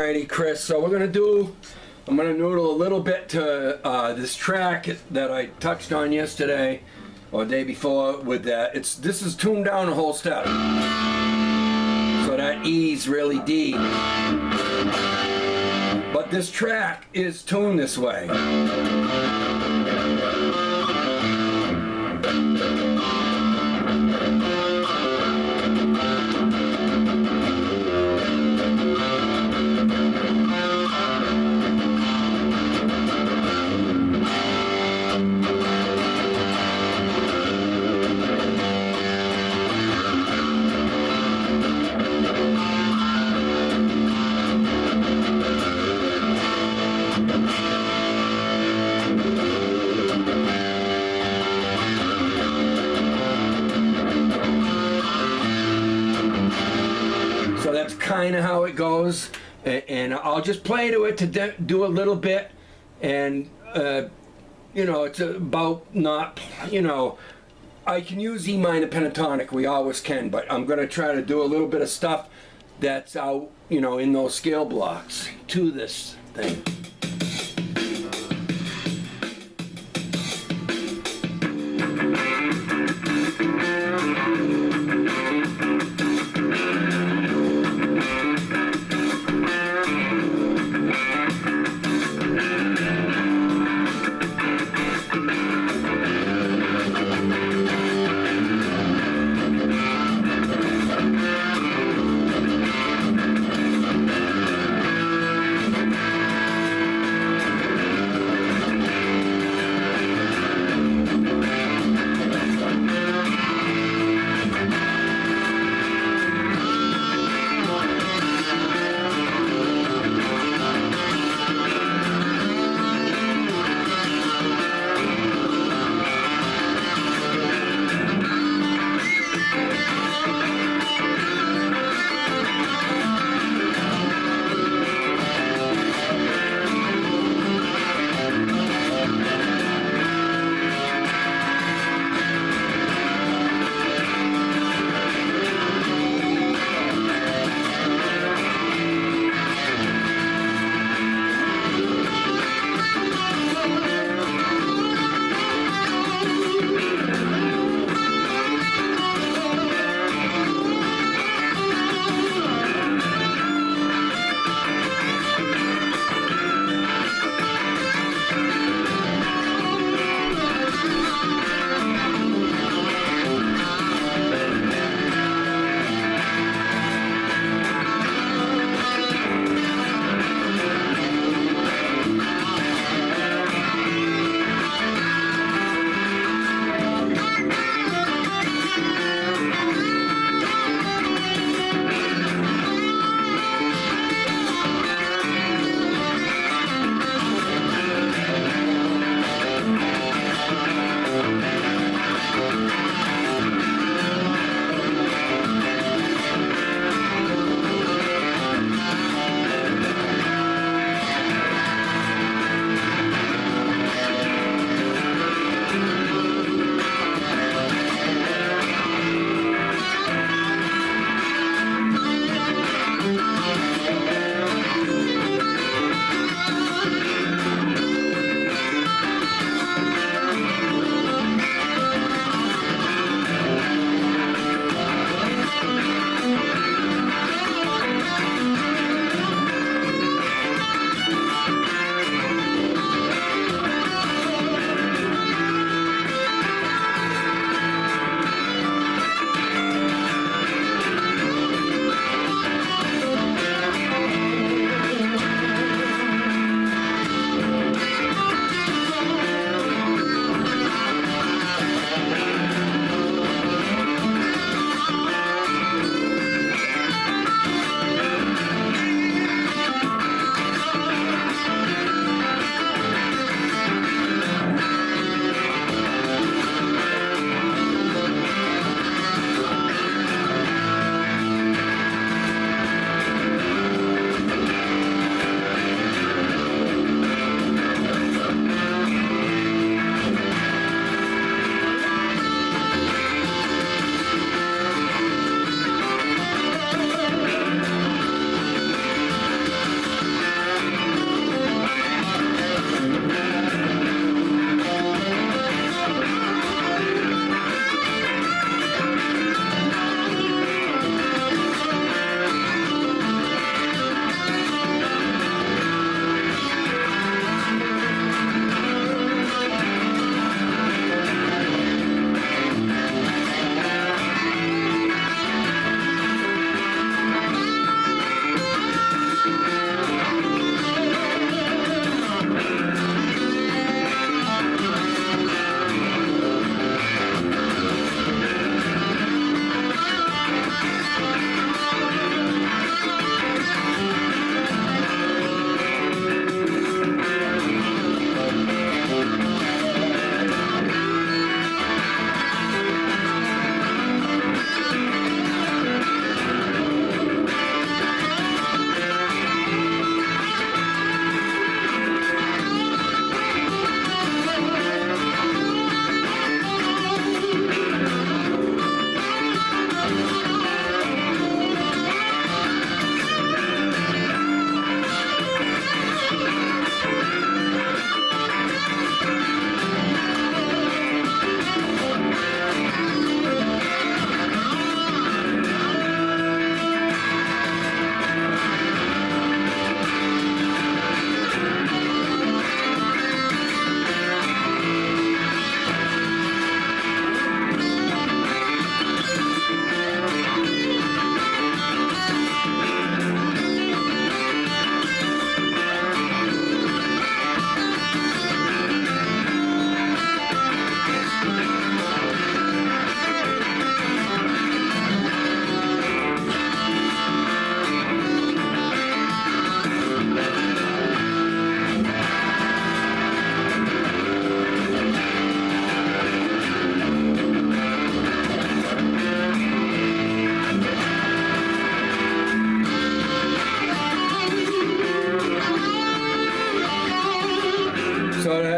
Alrighty, Chris, so I'm gonna noodle a little bit to this track that I touched on yesterday or day before with that. This is tuned down a whole step. So that E's really D. But this track is tuned this way. That's kind of how it goes, and I'll just play to it to do a little bit, and you know, it's about not, you know, I can use E minor pentatonic, we always can, but I'm going to try to do a little bit of stuff that's out, you know, in those scale blocks to this thing.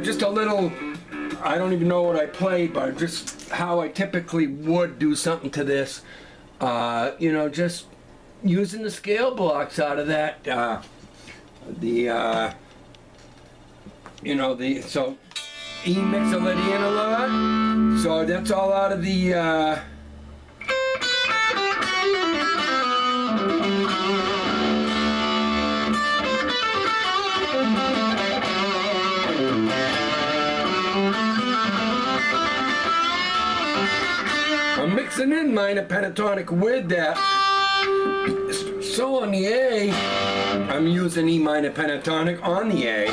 just a little, I don't even know what I played, but just how I typically would do something to this. You know, just using the scale blocks out of that. You know, so E mixolydian a lot. So that's all out of the I'm mixing in minor pentatonic with that. So on the A, I'm using E minor pentatonic on the A,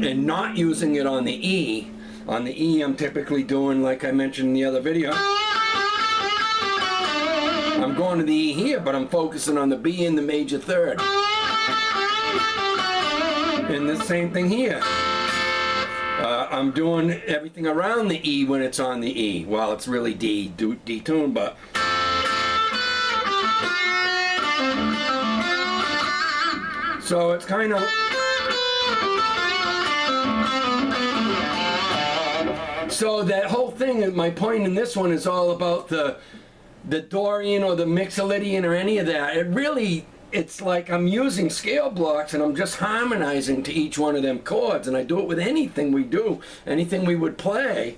and not using it on the E. On the E, I'm typically doing, like I mentioned in the other video, I'm going to the E here, but I'm focusing on the B in the major third. And the same thing here. I'm doing everything around the E when it's on the E. Well, it's really D tuned, but so it's kind of so that whole thing. My point in this one is all about the Dorian or the mixolydian or any of that. It really, it's like I'm using scale blocks and I'm just harmonizing to each one of them chords, and I do it with anything we do, anything we would play.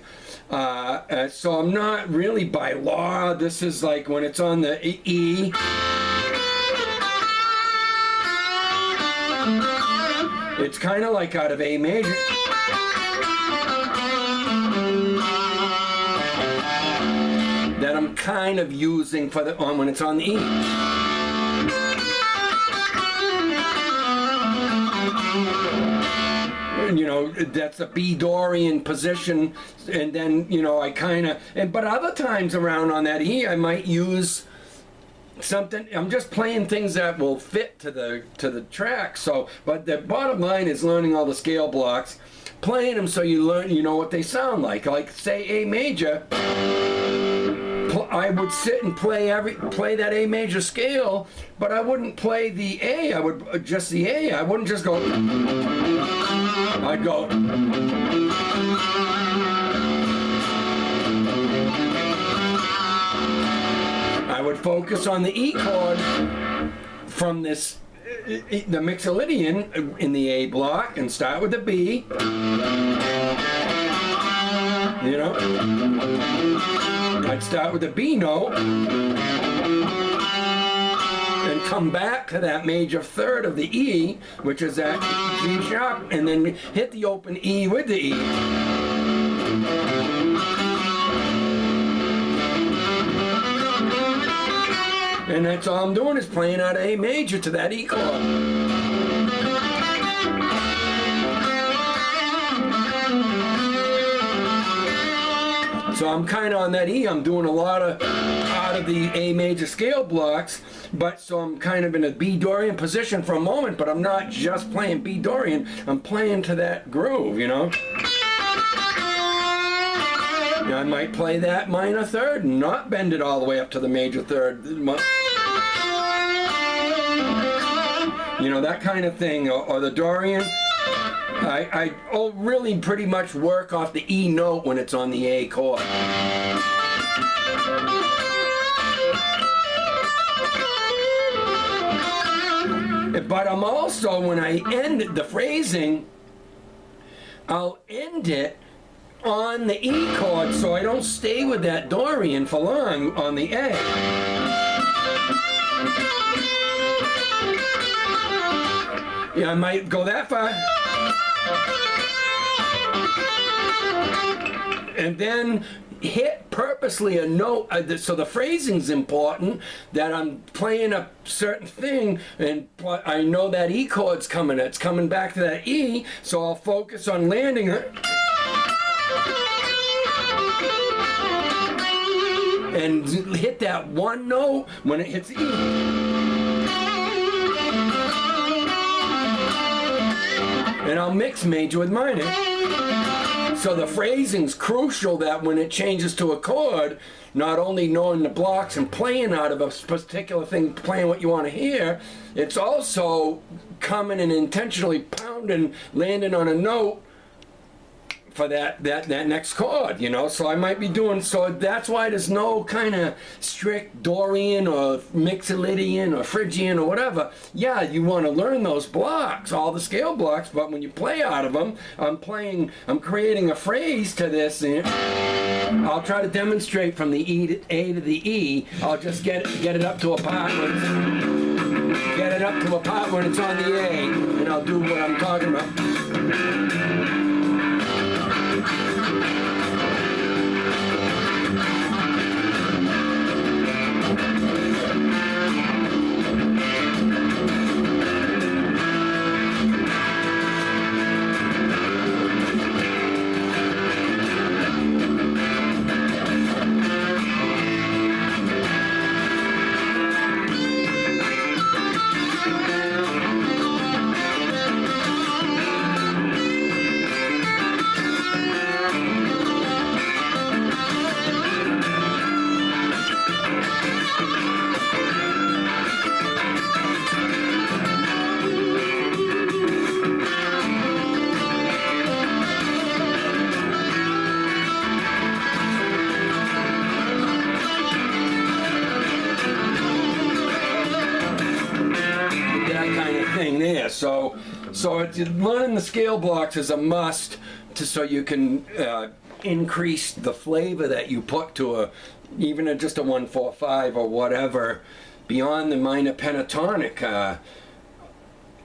So I'm not really by law. This is like when it's on the E. It's kind of like out of A major. That I'm kind of using for the when it's on the E. You know, that's a B Dorian position, and then, you know, I kind of, but other times around on that E, I might use something. I'm just playing things that will fit to the track. So, but the bottom line is learning all the scale blocks, playing them so you learn, you know what they sound like. Like say A major, I would sit and play that A major scale, but I wouldn't play the A. I would just the A. I wouldn't just go. I'd go. I would focus on the E chord from this, the mixolydian in the A block, and start with the B. You know, I'd start with the B note and come back to that major third of the E, which is that G sharp, and then hit the open E with the E. And that's all I'm doing is playing out of A major to that E chord. So I'm kind of on that E, I'm doing a lot of out of the A major scale blocks, but so I'm kind of in a B Dorian position for a moment, but I'm not just playing B Dorian, I'm playing to that groove, you know? I might play that minor third and not bend it all the way up to the major third. You know, that kind of thing, or the Dorian. I really pretty much work off the E note when it's on the A chord. But I'm also, when I end the phrasing, I'll end it on the E chord so I don't stay with that Dorian for long on the A. Yeah, I might go that far. And then hit purposely a note, so the phrasing's important, that I'm playing a certain thing and I know that E chord's coming, it's coming back to that E, so I'll focus on landing it and hit that one note when it hits E. And I'll mix major with minor. So the phrasing's crucial, that when it changes to a chord, not only knowing the blocks and playing out of a particular thing, playing what you want to hear, it's also coming and intentionally pounding around and landing on a note for that next chord, you know. So I might be doing, so that's why there's no kind of strict Dorian or Mixolydian or Phrygian or whatever. Yeah, you want to learn those blocks, all the scale blocks, but when you play out of them, I'm creating a phrase to this. I'll try to demonstrate from the E to A to the E. I'll just get it up to a part when it's on the A, and I'll do what I'm talking about. There, so learning the scale blocks is a must so you can increase the flavor that you put to even just a 1-4-5 or whatever beyond the minor pentatonic.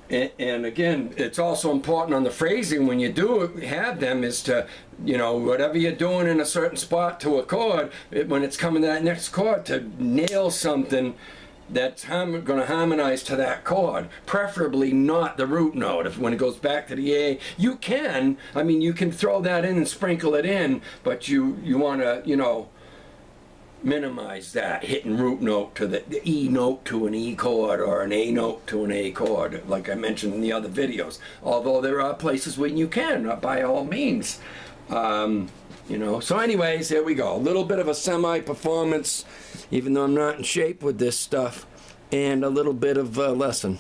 And again, it's also important on the phrasing when you do have them is to, you know, whatever you're doing in a certain spot to a chord, when it's coming to that next chord, to nail something that's going to harmonize to that chord, preferably not the root note. When it goes back to the A, you can, I mean, you can throw that in and sprinkle it in, but you want to, you know, minimize that hitting root note to the E note to an E chord or an A note to an A chord, like I mentioned in the other videos. Although there are places where you can, by all means. You know, so anyways, there we go. A little bit of a semi-performance, even though I'm not in shape with this stuff, and a little bit of a lesson.